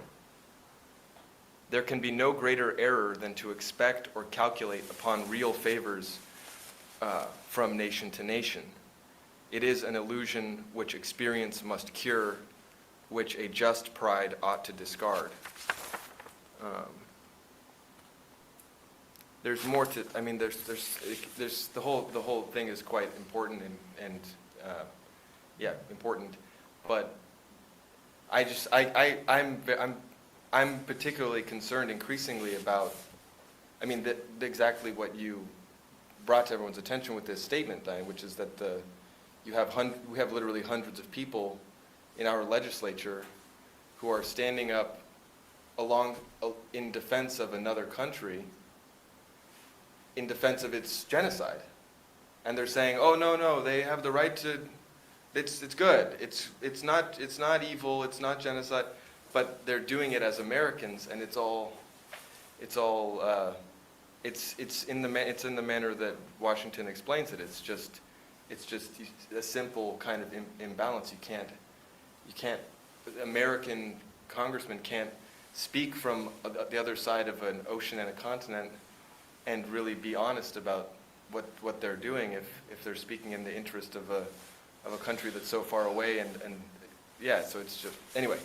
There can be no greater error than to expect or calculate upon real favors from nation to nation. It is an illusion which experience must cure, which a just pride ought to discard. There's more to, I mean, there's the whole thing is quite important and yeah, important, but I'm particularly concerned increasingly about, I mean, exactly what you brought to everyone's attention with this statement, Diane, which is that we have literally hundreds of people in our legislature who are standing up in defense of another country, in defense of its genocide. And they're saying, oh, no, they have the right to, it's good, it's not evil, it's not genocide, but they're doing it as Americans, and it's in the manner that Washington explains it. It's just a simple kind of imbalance. You can't, American congressmen can't speak from the other side of an ocean and a continent and really be honest about what they're doing if they're speaking in the interest of a country that's so far away and yeah, so it's just, anyway.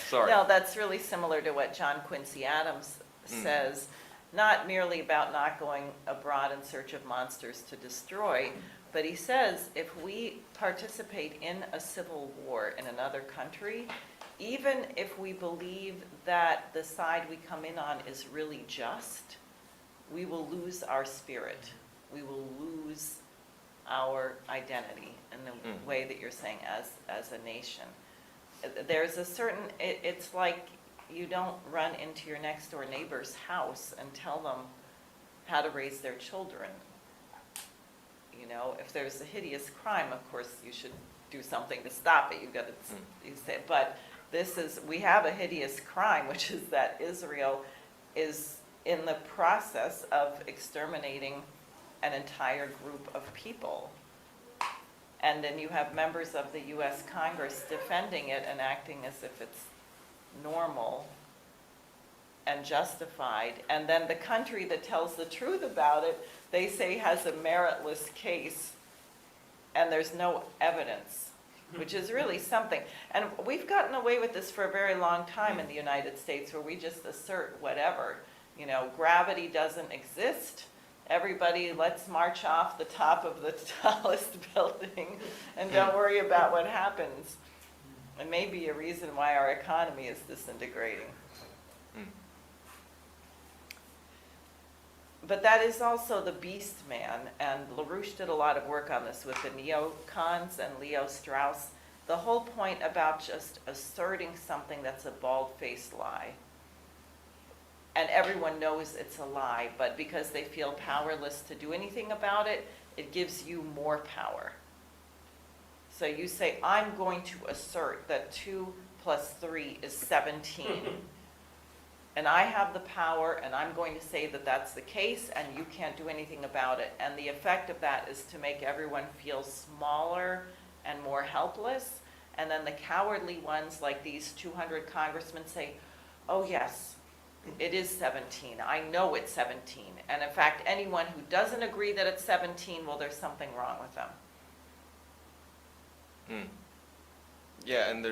Sorry. No, that's really similar to what John Quincy Adams says, not merely about not going abroad in search of monsters to destroy, but he says if we participate in a civil war in another country, even if we believe that the side we come in on is really just, we will lose our spirit. We will lose our identity in the way that you're saying as a nation. There's a certain, it's like you don't run into your next door neighbor's house and tell them how to raise their children. You know, if there's a hideous crime, of course you should do something to stop it. You've got to you say, but we have a hideous crime, which is that Israel is in the process of exterminating an entire group of people. And then you have members of the US Congress defending it and acting as if it's normal and justified. And then the country that tells the truth about it, they say has a meritless case, and there's no evidence, which is really something. And we've gotten away with this for a very long time in the United States, where we just assert whatever. You know, gravity doesn't exist. Everybody, let's march off the top of the tallest building and don't worry about what happens. It may be a reason why our economy is disintegrating. But that is also the beast man, and LaRouche did a lot of work on this with the neocons and Leo Strauss. The whole point about just asserting something that's a bald-faced lie. And everyone knows it's a lie, but because they feel powerless to do anything about it, it gives you more power. So you say, I'm going to assert that 2 + 3 is 17. And I have the power, and I'm going to say that that's the case, and you can't do anything about it. And the effect of that is to make everyone feel smaller and more helpless. And then the cowardly ones, like these 200 congressmen, say, oh yes, it is 17. I know it's 17. And in fact, anyone who doesn't agree that it's 17, well, there's something wrong with them. Yeah, and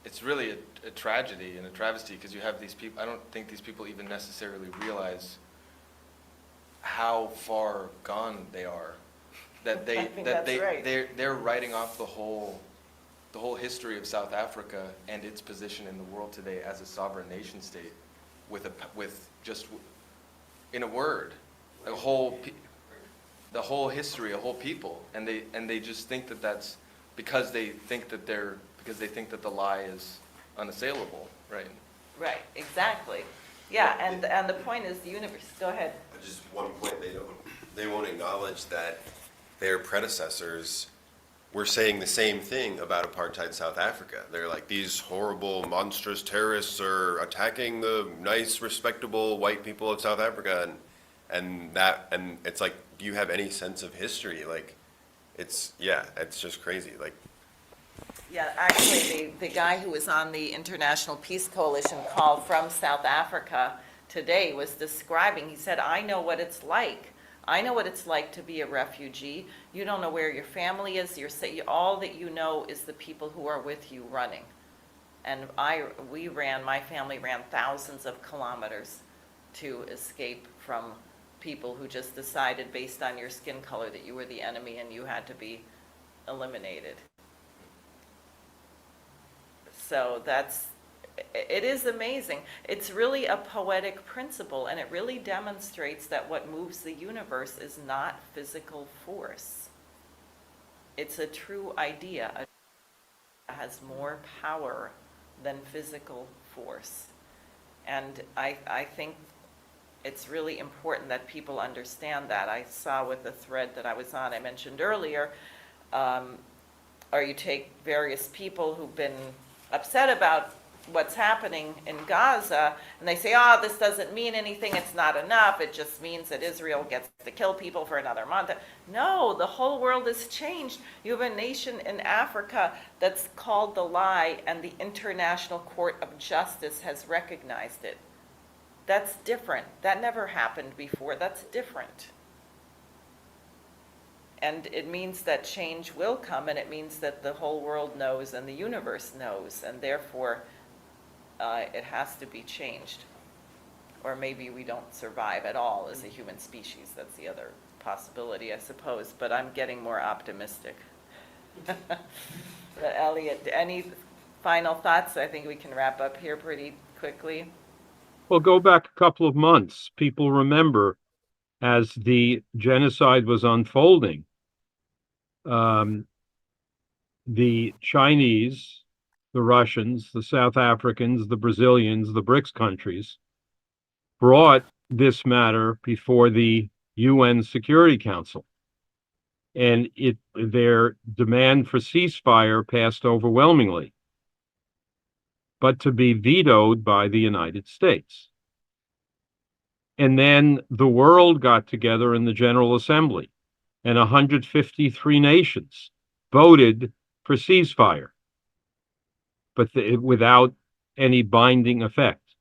it's really a tragedy and a travesty, because you have these people. I don't think these people even necessarily realize how far gone they are. That they I think that's right. they're writing off the whole history of South Africa and its position in the world today as a sovereign nation state, with just in a word, the whole history, a whole people, and they just think that that's because they think that the lie is unassailable, right? Right, exactly. Yeah, and the point is the universe. Go ahead. Just one point, they won't acknowledge that their predecessors were saying the same thing about apartheid South Africa. They're like, these horrible, monstrous terrorists are attacking the nice, respectable white people of South Africa, and it's like, do you have any sense of history? Like, it's just crazy. Like, Yeah, actually, the guy who was on the International Peace Coalition call from South Africa today was describing, he said, I know what it's like. I know what it's like to be a refugee. You don't know where your family is. All that you know is the people who are with you running. And my family ran thousands of kilometers to escape from people who just decided based on your skin color that you were the enemy and you had to be eliminated. So it is amazing. It's really a poetic principle, and it really demonstrates that what moves the universe is not physical force. It's a true idea. It has more power than physical force. And I think it's really important that people understand that. I saw with the thread that I was on, I mentioned earlier, or you take various people who've been upset about what's happening in Gaza, and they say, oh, this doesn't mean anything, it's not enough, it just means that Israel gets to kill people for another month. No, the whole world has changed. You have a nation in Africa that's called the lie, and the International Court of Justice has recognized it. That's different. That never happened before. That's different. And it means that change will come, and it means that the whole world knows and the universe knows, and therefore it has to be changed. Or maybe we don't survive at all as a human species. That's the other possibility, I suppose, but I'm getting more optimistic. But Elliot, any final thoughts? I think we can wrap up here pretty quickly. Well, go back a couple of months. People remember as the genocide was unfolding, the Chinese, the Russians, the South Africans, the Brazilians, the BRICS countries brought this matter before the UN Security Council. And their demand for ceasefire passed overwhelmingly, but to be vetoed by the United States. And then the world got together in the General Assembly, and 153 nations voted for ceasefire, but without any binding effect.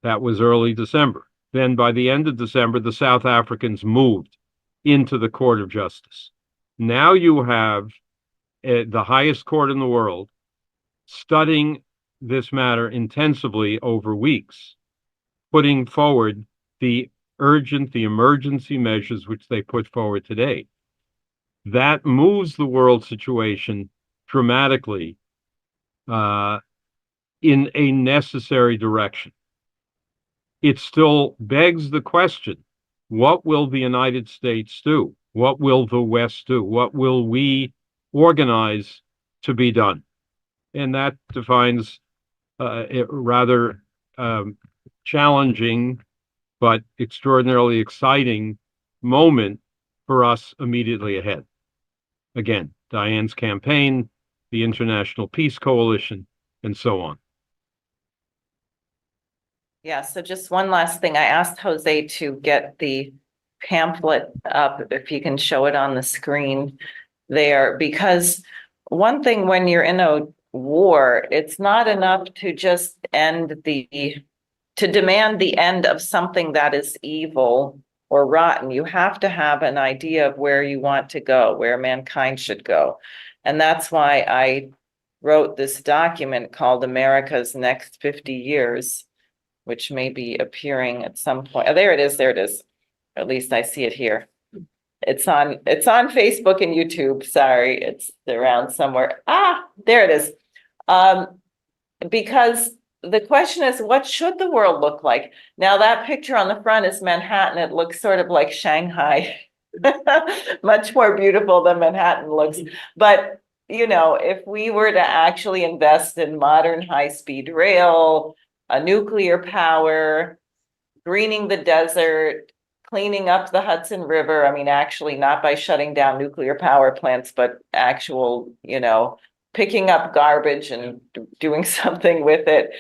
That was early December. Then by the end of December, the South Africans moved into the Court of Justice. Now you have the highest court in the world studying this matter intensively over weeks, putting forward the emergency measures which they put forward today. That moves the world situation dramatically in a necessary direction. It still begs the question, what will the United States do? What will the West do? What will we organize to be done? And that defines a rather challenging but extraordinarily exciting moment for us immediately ahead. Again, Diane's campaign, the International Peace Coalition, and so on. Yeah, so just one last thing. I asked Jose to get the pamphlet up, if you can show it on the screen there, because one thing when you're in a war, it's not enough to just to demand the end of something that is evil or rotten. You have to have an idea of where you want to go, where mankind should go. And that's why I wrote this document called America's Next 50 Years, which may be appearing at some point. Oh, there it is. At least I see it here. It's on Facebook and YouTube. Sorry, it's around somewhere. There it is. Because the question is, what should the world look like? Now, that picture on the front is Manhattan. It looks sort of like Shanghai, much more beautiful than Manhattan looks. But, if we were to actually invest in modern high-speed rail, a nuclear power, greening the desert, cleaning up the Hudson River. I mean, actually not by shutting down nuclear power plants, but actual, picking up garbage and doing something with it.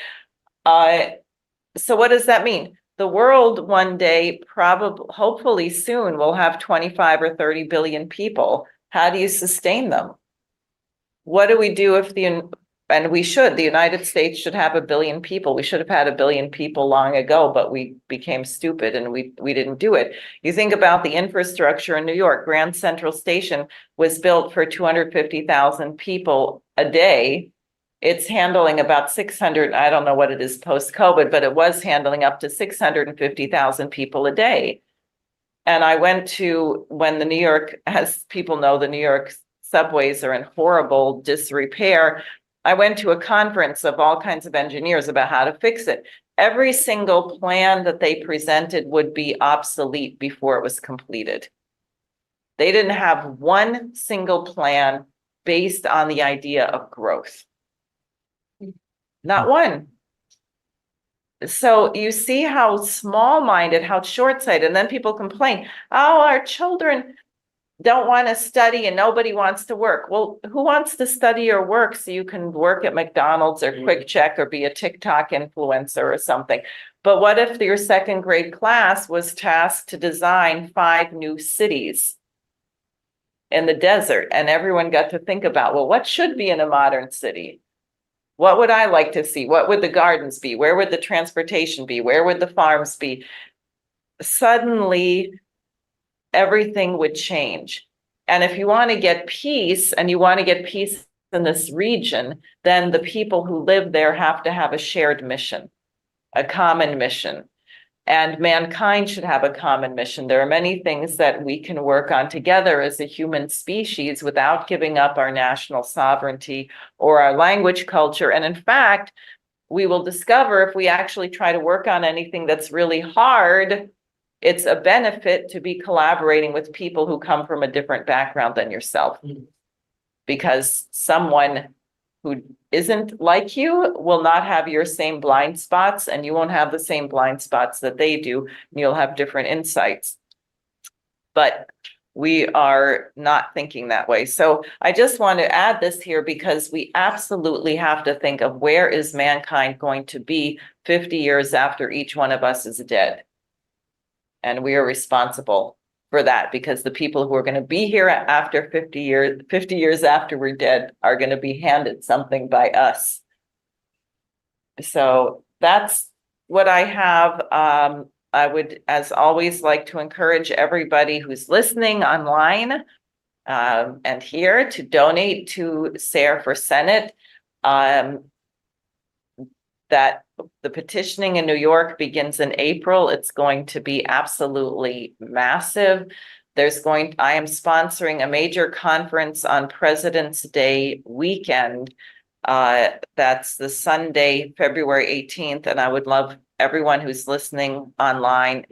So what does that mean? The world one day, hopefully soon, will have 25 or 30 billion people. How do you sustain them? What do we do if the United States should have 1 billion people. We should have had 1 billion people long ago, but we became stupid and we didn't do it. You think about the infrastructure in New York. Grand Central Station was built for 250,000 people a day. It's handling about 600, I don't know what it is post-COVID, but it was handling up to 650,000 people a day. And I went to, when the New York, as people know, the New York subways are in horrible disrepair. I went to a conference of all kinds of engineers about how to fix it. Every single plan that they presented would be obsolete before it was completed. They didn't have one single plan based on the idea of growth. Not one. So you see how small-minded, how short-sighted, and then people complain, oh, our children don't want to study and nobody wants to work. Well, who wants to study or work so you can work at McDonald's or Quick Check or be a TikTok influencer or something? But what if your second grade class was tasked to design 5 new cities in the desert, and everyone got to think about, well, what should be in a modern city? What would I like to see? What would the gardens be? Where would the transportation be? Where would the farms be? Suddenly, everything would change. And if you want to get peace, and you want to get peace in this region, then the people who live there have to have a shared mission, a common mission. And mankind should have a common mission. There are many things that we can work on together as a human species without giving up our national sovereignty or our language culture. And in fact, we will discover if we actually try to work on anything that's really hard, it's a benefit to be collaborating with people who come from a different background than yourself. Because someone who isn't like you will not have your same blind spots, and you won't have the same blind spots that they do, and you'll have different insights. But we are not thinking that way. So I just want to add this here because we absolutely have to think of where is mankind going to be 50 years after each one of us is dead. And we are responsible for that because the people who are going to be here after 50 years after we're dead are going to be handed something by us. So that's what I have. I would, as always, like to encourage everybody who's listening online and here to donate to SARE for Senate. That the petitioning in New York begins in April. It's going to be absolutely massive. I am sponsoring a major conference on President's Day weekend. That's the Sunday, February 18th, and I would love everyone who's listening online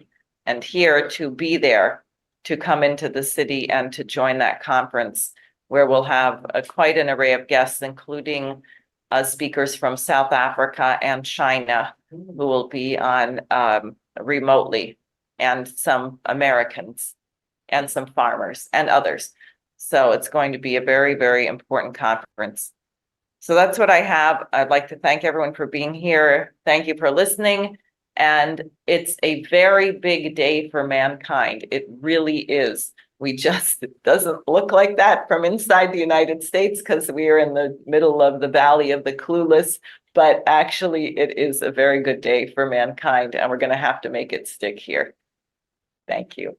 and here to be there, to come into the city and to join that conference, where we'll have quite an array of guests, including speakers from South Africa and China, who will be on remotely, and some Americans and some farmers and others. So it's going to be a very, very important conference. So that's what I have. I'd like to thank everyone for being here. Thank you for listening. And it's a very big day for mankind. It really is. It doesn't look like that from inside the United States because we are in the middle of the valley of the clueless, but actually it is a very good day for mankind, and we're going to have to make it stick here. Thank you.